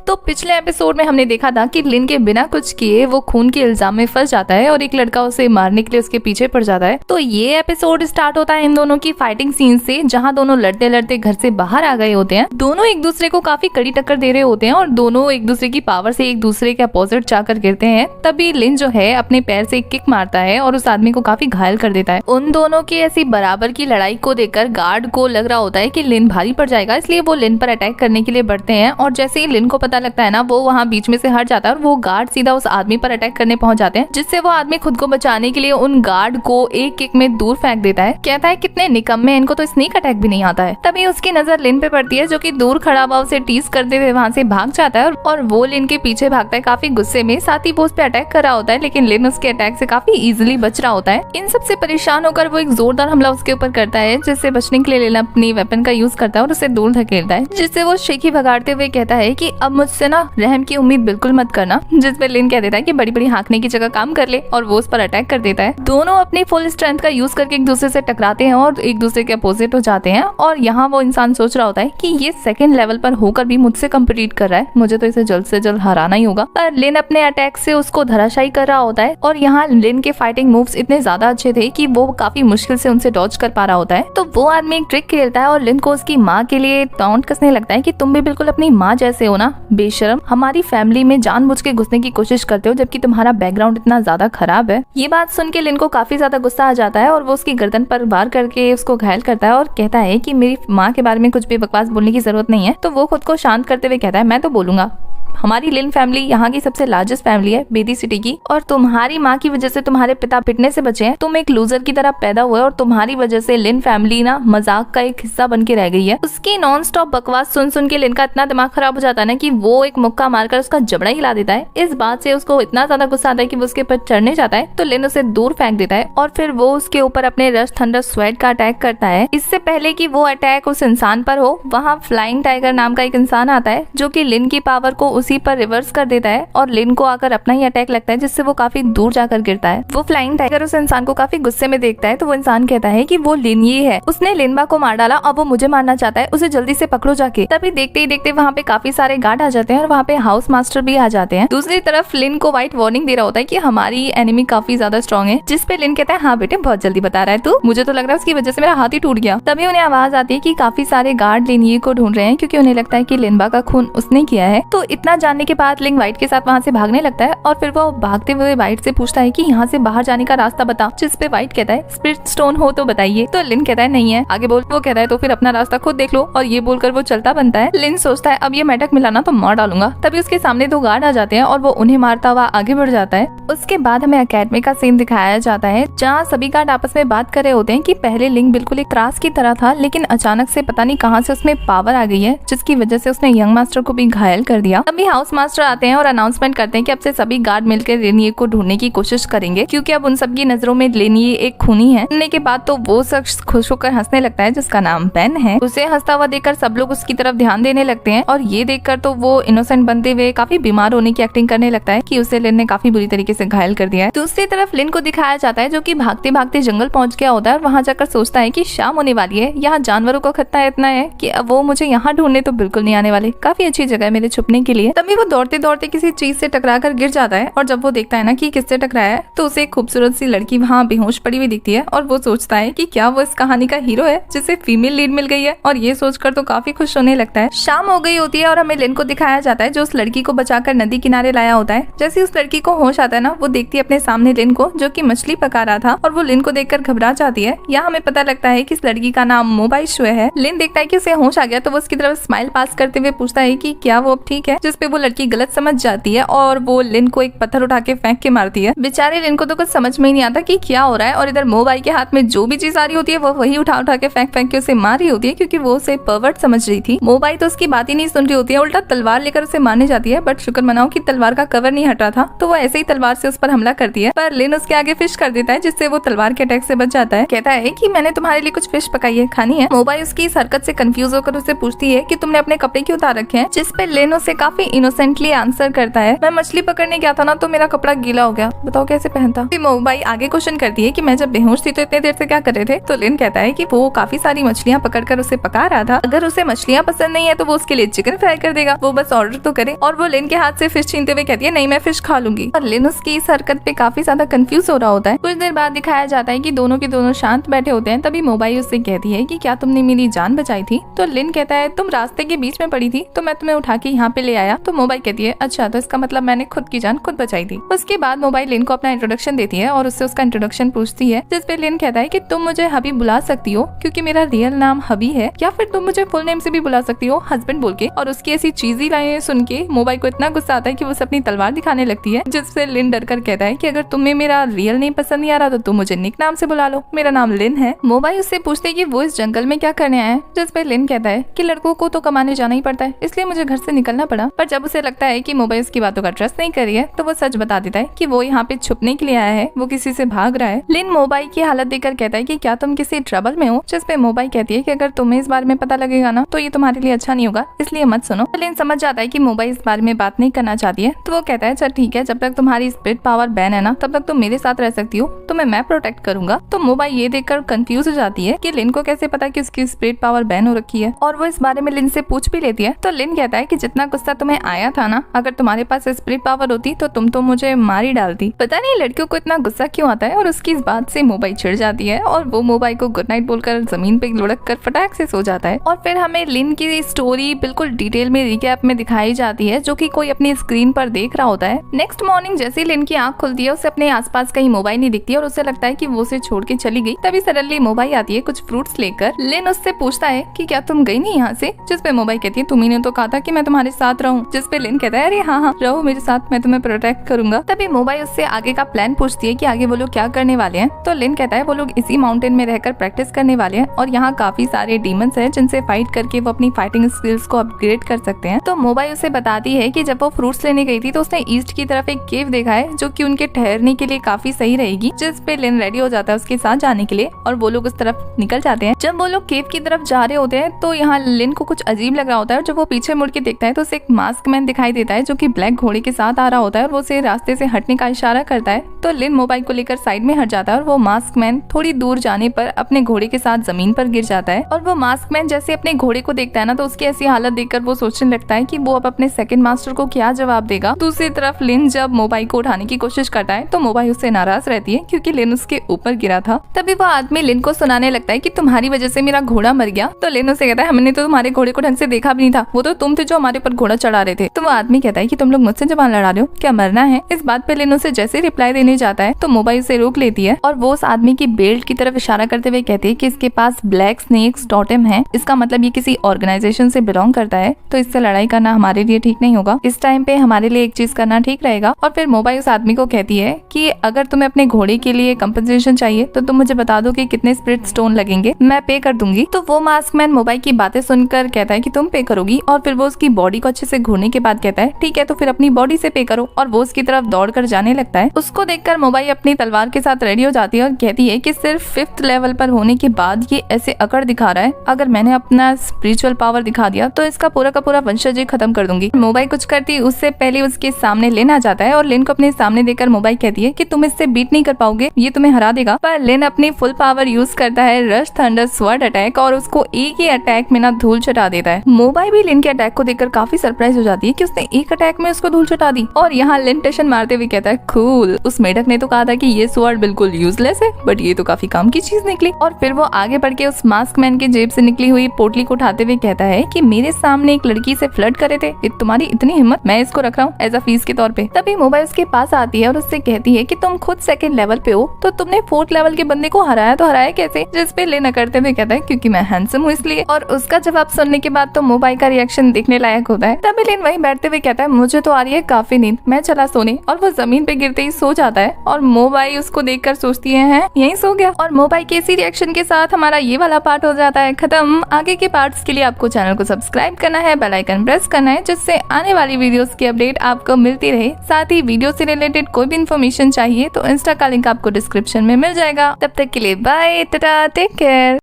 तो पिछले एपिसोड में हमने देखा था कि लिन के बिना कुछ किए वो खून के इल्जाम में फंस जाता है और एक लड़का उसे मारने के लिए उसके पीछे पड़ जाता है। तो ये एपिसोड स्टार्ट होता है इन दोनों की फाइटिंग सीन से, जहाँ दोनों लड़ते लड़ते घर से बाहर आ गए होते हैं। दोनों एक दूसरे को काफी कड़ी टक्कर दे रहे होते हैं और दोनों एक दूसरे की पावर से एक दूसरे के अपोजिट जाकर गिरते हैं। तभी लिन जो है अपने पैर से एक किक मारता है और उस आदमी को काफी घायल कर देता है। उन दोनों की ऐसी बराबर की लड़ाई को देखकर गार्ड को लग रहा होता है कि लिन भारी पड़ जाएगा, इसलिए वो लिन पर अटैक करने के लिए बढ़ते हैं। और जैसे ही लिन को पता लगता है ना, वो वहाँ बीच में से हट जाता है और वो गार्ड सीधा उस आदमी पर अटैक करने पहुंच जाते हैं, जिससे वो आदमी खुद को बचाने के लिए उन गार्ड को एक किक में दूर फेंक देता है। कहता है कितने निकम्मे, इनको तो स्नीक अटैक भी नहीं आता है। तभी उसकी नजर लिन पे पड़ती है, जो कि दूर खड़ा हुआ उसे टीज करते हुए वहाँ से भाग जाता है और वो लिन के पीछे भागता है काफी गुस्से में। साथ ही वो उस पे अटैक कर रहा होता है, लेकिन लिन उसके अटैक से काफी इजीली बच रहा होता है। इन सबसे परेशान होकर वो एक जोरदार हमला उसके ऊपर करता है, जिससे बचने के लिए लिन अपनी वेपन का यूज करता है और उसे दूर धकेलता है, जिससे वो शेखी भगाड़ते हुए कहता है कि अब मुझसे ना रहम की उम्मीद बिल्कुल मत करना। जिस पे लिन कह देता है कि बड़ी बड़ी हाँकने की जगह काम कर ले, और वो उस पर अटैक कर देता है। दोनों अपनी फुल स्ट्रेंथ का यूज करके एक दूसरे से टकराते हैं और एक दूसरे के अपोजिट हो जाते हैं। और यहाँ वो इंसान सोच रहा होता है कि ये सेकंड लेवल पर होकर भी मुझसे कम्पीट कर रहा है, मुझे तो इसे जल्द से जल्द हराना ही होगा। पर लिन अपने अटैक से उसको धराशायी कर रहा होता है और यहाँ लिन के फाइटिंग मूव्स इतने ज्यादा अच्छे थे कि वो काफी मुश्किल से उनसे डॉज कर पा रहा होता है। तो वो आदमी एक ट्रिक खेलता है और लिन को उसकी माँ के लिए टॉन्ट कसने लगता है कि तुम भी बिल्कुल अपनी माँ जैसे हो ना, बेशरम, हमारी फैमिली में जानबूझ के घुसने की कोशिश करते हो जबकि तुम्हारा बैकग्राउंड इतना ज्यादा खराब है। ये बात सुन के लिन को काफी ज्यादा गुस्सा आ जाता है और वो उसकी गर्दन पर वार करके उसको घायल करता है और कहता है कि मेरी माँ के बारे में कुछ भी बकवास बोलने की जरूरत नहीं है। तो वो खुद को शांत करते हुए कहता है मैं तो बोलूंगा, हमारी लिन फैमिली यहाँ की सबसे लार्जेस्ट फैमिली है बेदी सिटी की, और तुम्हारी माँ की वजह से तुम्हारे पिता पिटने से बचे हैं। तुम एक लूजर की तरह पैदा हुए और तुम्हारी वजह से लिन फैमिली ना मजाक का एक हिस्सा बन के रह गई है। उसकी नॉन स्टॉप बकवास सुन सुन के लिन का इतना दिमाग खराब हो जाता है ना कि वो एक मुक्का मारकर उसका जबड़ा हिला देता है। इस बात से उसको इतना ज्यादा गुस्सा आता है कि वो उसके ऊपर चढ़ने जाता है, तो लिन उसे दूर फेंक देता है और फिर वो उसके ऊपर अपने रश थंडर स्वेट का अटैक करता है। इससे पहले कि वो अटैक उस इंसान पर हो, वहाँ फ्लाइंग टाइगर नाम का एक इंसान आता है जो कि लिन की पावर को उसी पर रिवर्स कर देता है और लिन को आकर अपना ही अटैक लगता है, जिससे वो काफी दूर जाकर गिरता है। वो फ्लाइंग टाइगर उस इंसान को काफी गुस्से में देखता है, तो वो इंसान कहता है कि वो लिन ही है, उसने लिनबा को मार डाला, अब वो मुझे मारना चाहता है, उसे जल्दी से पकड़ो जाके। तभी देखते ही देखते वहाँ पे काफी सारे गार्ड आ जाते हैं और वहाँ पे हाउस मास्टर भी आ जाते हैं। दूसरी तरफ लिन को व्हाइट वार्निंग दे रहा होता है कि हमारी एनिमी काफी ज्यादा स्ट्रॉन्ग है, जिसपे लिन कहता है हाँ बेटे बहुत जल्दी बता रहा है तू, मुझे तो लग रहा है उसकी वजह से मेरा हाथ ही टूट गया। तभी उन्हें आवाज आती है कि काफी सारे गार्ड लिन को ढूंढ रहे हैं, क्योंकि उन्हें लगता है कि लिनबा का खून उसने किया है। तो इतना जानने के बाद लिन व्हाइट के साथ वहाँ से भागने लगता है और फिर वो भागते हुए व्हाइट से पूछता है कि यहाँ से बाहर जाने का रास्ता बता, जिस पे व्हाइट कहता है स्पिरिट स्टोन हो तो बताइए। तो लिन कहता है नहीं है, आगे बोल। वो कहता है तो फिर अपना रास्ता खुद देख लो, और ये बोलकर वो चलता बनता है। लिन सोचता है अब ये मेढक मिलाना तो मार डालूंगा। तभी उसके सामने दो गार्ड आ जाते हैं और वो उन्हें मारता हुआ आगे बढ़ जाता है। उसके बाद हमें अकेडमी का सीन दिखाया जाता है, जहाँ सभी गार्ड आपस में बात कर रहे होते हैं कि पहले लिंक बिल्कुल एक त्रास की तरह था, लेकिन अचानक से पता नहीं कहाँ से उसमें पावर आ गई है, जिसकी वजह से उसने यंग मास्टर को भी घायल कर दिया। तभी हाउस मास्टर आते हैं और अनाउंसमेंट करते हैं कि अब से सभी गार्ड मिलकर लेनिए को ढूंढने की कोशिश करेंगे, क्योंकि अब उन सबकी नजरों में लेनिए एक खूनी है। सुनने के बाद तो वो शख्स खुश होकर हंसने लगता है, जिसका नाम बेन है। उसे हंसता हुआ देखकर सब लोग उसकी तरफ ध्यान देने लगते हैं और ये देखकर तो वो इनोसेंट बनते हुए काफी बीमार होने की एक्टिंग करने लगता है कि उसे लिन ने काफी बुरी तरीके से घायल कर दिया है। दूसरी तरफ लिन को दिखाया जाता है जो कि भागते भागते जंगल पहुंच गया होता है और वहाँ जाकर सोचता है कि शाम होने वाली है, यहाँ जानवरों का खतरा इतना है कि अब वो मुझे यहाँ ढूंढने तो बिल्कुल नहीं आने वाले, काफी अच्छी जगह है मेरे छुपने के लिए। तभी वो दौड़ते दौड़ते किसी चीज से टकरा कर गिर जाता है और जब वो देखता है ना कि किससे टकराया है, तो उसे एक खूबसूरत सी लड़की वहाँ बेहोश पड़ी हुई दिखती है और वो सोचता है कि क्या वो इस कहानी का हीरो है जिसे फीमेल लीड मिल गई है, और ये सोचकर तो काफी खुश होने लगता है। शाम हो गई होती है और हमें लिन को दिखाया जाता है जो उस लड़की को बचाकर नदी किनारे लाया होता है। जैसे उस लड़की को होश आता है ना, वो देखती है अपने सामने लिन को जो कि मछली पका रहा था और वो लिन को देखकर घबरा जाती है। यहाँ हमें पता लगता है कि इस लड़की का नाम मोबाइल शुए है। लिन देखता है कि उसे होश आ गया, तो वो उसकी तरफ स्माइल पास करते हुए पूछता है कि क्या वो अब ठीक है, जिसपे वो लड़की गलत समझ जाती है और वो लिन को एक पत्थर उठा के फेंक के मारती है। बेचारे लिन को तो कुछ समझ में ही नहीं आता कि क्या हो रहा है, और इधर मोबाइल के हाथ में जो भी चीज आ रही होती है वो वही उठा उठा के फेंक फेंक के उसे मार रही होती है, क्योंकि वो उसे परवर्ट समझ रही थी। मोबाइल तो उसकी बात ही नहीं सुन रही होती है, उल्टा तलवार लेकर उसे मारने जाती है। बट शुक्र मनाओ कि तलवार का कवर नहीं हटा था, तो वो ऐसे ही तलवार से उस पर हमला करती है, पर लिन उसके आगे फिश कर देता है, जिससे वो तलवार के अटैक से बच जाता है। कहता है कि मैंने तुम्हारे लिए कुछ फिश पकाई है, खानी है। मोबाइल उसकी इस हरकत से कंफ्यूज होकर उसे पूछती है कि तुमने अपने कपड़े क्यों उतार रखे हैं, जिस पे लिन उसे काफी इनोसेंटली आंसर करता है, मैं मछली पकड़ने गया था ना तो मेरा कपड़ा गीला हो गया, बताओ कैसे पहनता। मोबाई आगे क्वेश्चन करती है कि मैं जब बेहोश थी तो इतने देर से क्या कर रहे थे। तो लिन कहता है कि वो काफी सारी मछलियाँ पकड़कर उसे पका रहा था, अगर उसे मछलियाँ पसंद नहीं है तो वो उसके लिए चिकन फ्राई कर देगा, वो बस ऑर्डर तो करे। और वो लिन के हाथ से फिश छीनते हुए कहती है नहीं मैं फिश खा लूंगी। और लिन उसकी इस हरकत पे काफी ज्यादा कंफ्यूज हो रहा होता है। कुछ देर बाद दिखाया जाता है कि दोनों के दोनों शांत बैठे होते हैं। तभी मोबाई उससे कहती है कि क्या तुमने मेरी जान बचाई थी। तो लिन कहता है तुम रास्ते के बीच में पड़ी थी तो मैं तुम्हें उठा के यहाँ पे ले आया। तो मोबाई कहती है अच्छा तो इसका मतलब मैंने खुद की जान खुद बचाई थी। उसके बाद मोबाई लिन को अपना इंट्रोडक्शन देती है और उससे उसका इंट्रोडक्शन पूछती है, जिसपे लिन कहता है कि तुम मुझे हबी बुला सकती हो क्योंकि मेरा रियल नाम हबी है, या फिर तुम मुझे फुल नेम से भी बुला सकती हो हस्बैंड बोल के। और उसकी ऐसी चीजी लाइनें सुन के मोबाई को इतना गुस्सा आता है कि वो उसे अपनी तलवार दिखाने लगती है, जिससे लिन डर कर कहता है कि अगर तुम्हें मेरा रियल नेम पसंद नहीं आ रहा तो तुम मुझे निक नाम से बुला लो, मेरा नाम लिन है। मोबाई उससे पूछते है कि वो इस जंगल में क्या करने आया है, जिसपे लिन कहता है कि लड़कों को तो कमाने जाना ही पड़ता है इसलिए मुझे घर से निकलना पड़ा। पर जब उसे लगता है कि मोबाई उसकी बातों का ट्रस्ट नहीं कर रही है तो वो सच बता देता है कि वो यहाँ पे छुपने के लिए आया है, वो किसी से भाग रहा है। लिन मोबाई की हालत देखकर कहता है कि क्या तुम किसी ट्रबल में हो, जिसपे मोबाई कहती है कि अगर तुम्हें इस बारे में पता लगेगा ना तो ये तुम्हारे लिए अच्छा नहीं होगा, इसलिए मत सुनो। लिन समझ जाता है कि मोबाई इस बारे में बात नहीं करना चाहती है, तो वो कहता है चल ठीक है, जब तक तुम्हारी स्पिरिट पावर बैन है ना तब तक तुम मेरे साथ रह सकती हो, तुम्हें मैं प्रोटेक्ट करूंगा। तो मोबाई ये देखकर कंफ्यूज हो जाती है कि लिन को कैसे पता कि उसकी स्पिरिट पावर बैन हो रखी है, और वो इस बारे में लिन से पूछ भी लेती है। तो लिन कहता है कि जितना गुस्सा तुम्हें आया था ना, अगर तुम्हारे पास स्पिरिट पावर होती तो तुम तो मुझे मार ही डालती। पता नहीं लड़कियों को इतना गुस्सा क्यों आता है, और उसकी इस बात से मोबाई चिढ़ जाती है और वो मोबाई को गुड नाइट बोलकर जमीन पे लुढ़क कर फटाक से सो जाता है। और फिर हमें लिन की स्टोरी बिल्कुल डिटेल में रिकैप में दिखाई जाती है, जो कि कोई अपनी स्क्रीन पर देख रहा होता है। नेक्स्ट मॉर्निंग जैसे लिन की आंख खुलती है उसे अपने आसपास कहीं मोबाई नहीं दिखती और उसे लगता है कि वो उसे छोड़ के चली गई। तभी सडनली मोबाई आती है कुछ फ्रूट्स लेकर। लिन उससे पूछता है कि क्या तुम गई नहीं यहाँ से, जिसपे मोबाई कहती है तुम्ही ने तो कहा था कि मैं तुम्हारे साथ रहूं, जिसपे लिन कहता है अरे हाँ रहो मेरे साथ, मैं तुम्हें प्रोटेक्ट करूंगा। तभी मोबाई उससे आगे का प्लान पूछती है कि आगे वो लोग क्या करने वाले हैं। तो लिन कहता है वो लोग इसी माउंटेन में रहकर प्रैक्टिस करने वाले हैं और यहाँ काफी सारे डीमंस हैं जिनसे फाइट करके वो अपनी फाइटिंग स्किल्स को अपग्रेड कर सकते हैं। तो मोबाई उसे बताती है कि जब वो फ्रूट्स लेने गई थी तो उसने ईस्ट की तरफ एक केव देखा है जो कि उनके ठहरने के लिए काफी सही रहेगी, जिस पे लिन रेडी हो जाता है उसके साथ जाने के लिए और वो लोग उस तरफ निकल जाते हैं। जब वो लोग केव की तरफ जा रहे होते हैं तो यहाँ लिन को कुछ अजीब लग रहा होता है। जब वो पीछे मुड़ के देखता है तो उसे एक मास्क मैन दिखाई देता है जो कि ब्लैक घोड़े के साथ आ रहा होता है और वो उसे रास्ते से हटने का इशारा करता है। तो लिन मोबाइल को लेकर साइड में हट जाता है और वो मास्क मैन थोड़ी दूर जाने पर अपने घोड़े के साथ जमीन पर गिर जाता है। और वो मास्क मैन जैसे अपने घोड़े को देखता है ना तो उसकी ऐसी हालत देखकर वो सोचने लगता है कि वो अब अपने सेकंड मास्टर को क्या जवाब देगा। दूसरी तरफ लिन जब मोबाइल को उठाने की कोशिश करता है तो मोबाइल उससे नाराज रहती है क्योंकि लिन उसके ऊपर गिरा था। तभी वो आदमी लिन को सुनाने लगता है कि तुम्हारी वजह से मेरा घोड़ा मर गया। तो लिन उसे कहता है हमने तो तुम्हारे घोड़े को ढंग से देखा भी नहीं था, वो तो तुम थे जो हमारे ऊपर घोड़ा चढ़ा रहे थे। तो वो आदमी कहता है कि तुम लोग मुझसे जबान लड़ा रहे हो, क्या मरना है। इस बात पे लिन उसे जैसे रिप्लाई देने जाता है तो मोबाइल उसे रोक लेती है और वो उस आदमी की बेल्ट की तरफ इशारा करते हुए कहती है कि इसके पास ब्लैक स्नेक्स टोटेम है, इसका मतलब ये किसी ऑर्गेनाइजेशन से बिलोंग करता है, तो इससे लड़ाई करना हमारे लिए ठीक नहीं होगा। इस टाइम पे हमारे लिए एक चीज करना ठीक रहेगा। और फिर मोबाइल उस आदमी को कहती है कि अगर तुम्हें अपने घोड़े के लिए कंपनसेशन चाहिए तो तुम मुझे बता दो कि कितने स्पिरिट स्टोन लगेंगे, मैं पे कर दूंगी। तो वो मास्क मैन मोबाइल की बातें सुनकर कहता है कि तुम पे करोगी, और फिर वो उसकी बॉडी को अच्छे से घूरने के बाद कहता है ठीक है तो फिर अपनी बॉडी से पे करो, और वो उसकी तरफ दौड़ कर जाने लगता है। उसको देखकर मोबाइल अपनी तलवार के साथ रेडी हो जाती है और कहती है कि सिर्फ 5th लेवल पर होने के बाद ये ऐसे अकड़ दिखा रहा है, अगर मैंने अपना स्पिरिचुअल पावर दिखा दिया तो इसका पूरा का पूरा वंशज खत्म कर दूंगी। मोबाइल कुछ करती उससे पहले उसके सामने लिन आ जाता है और लिन को अपने सामने देखकर मोबाइल कहती है कि तुम इससे बीट नहीं कर पाओगे, ये तुम्हें हरा देगा। पर लिन अपनी फुल पावर यूज करता है रश थंडर स्वर्ड अटैक और उसको एक ही अटैक में ना धूल चटा देता है। मोबाइल भी लिन के अटैक को देखकर काफी सरप्राइज हो जाती है कि उसने एक अटैक में उसको धूल चटा दी। और यहाँ लिन टेंशन मारते हुए कहता है कूल, उस मेढक ने तो कहा था कि ये स्वर्ड बिल्कुल यूजलेस है बट ये तो काफी काम की चीज निकली। और फिर वो आगे बढ़ के उस मास्क मैन के जेब से निकली हुई पोटली को उठाते हुए कहता है कि मेरे सामने एक लड़की से फ्लर्ट करे थे, तुम्हारी इतनी हिम्मत, मैं इसको रख रहा हूँ एज अ फीस के तौर पे। तभी मोबाइल उसके पास आती है और उससे कहती है कि तुम खुद 2nd लेवल पे हो तो तुमने 4th लेवल के बंदे को हराया तो हराया कैसे, जिस पे लिन करते हुए कहता है क्योंकि मैं हैंडसम हूँ इसलिए। और उसका जवाब सुनने के बाद तो मोबाइल का रिएक्शन देखने लायक होता है। तभी लिन वहीं बैठते हुए कहता है मुझे तो आ रही है काफी नींद, मैं चला सोने। और वो जमीन पे गिरते ही सो जाता है और मोबाइल उसको देखकर सोचती है यहीं सो गया। और मोबाइल के इसी रिएक्शन के साथ हमारा ये वाला पार्ट हो जाता है खत्म। आगे के पार्ट्स के लिए आपको चैनल को सब्सक्राइब करना है, बेल आइकन प्रेस करना है जिससे आने वाली वीडियोस की अपडेट आपको मिलती रहे। साथ ही वीडियो से रिलेटेड कोई भी इन्फॉर्मेशन चाहिए तो इंस्टा का लिंक आपको डिस्क्रिप्शन में मिल जाएगा। तब तक के लिए बाय, टाटा, टेक केयर।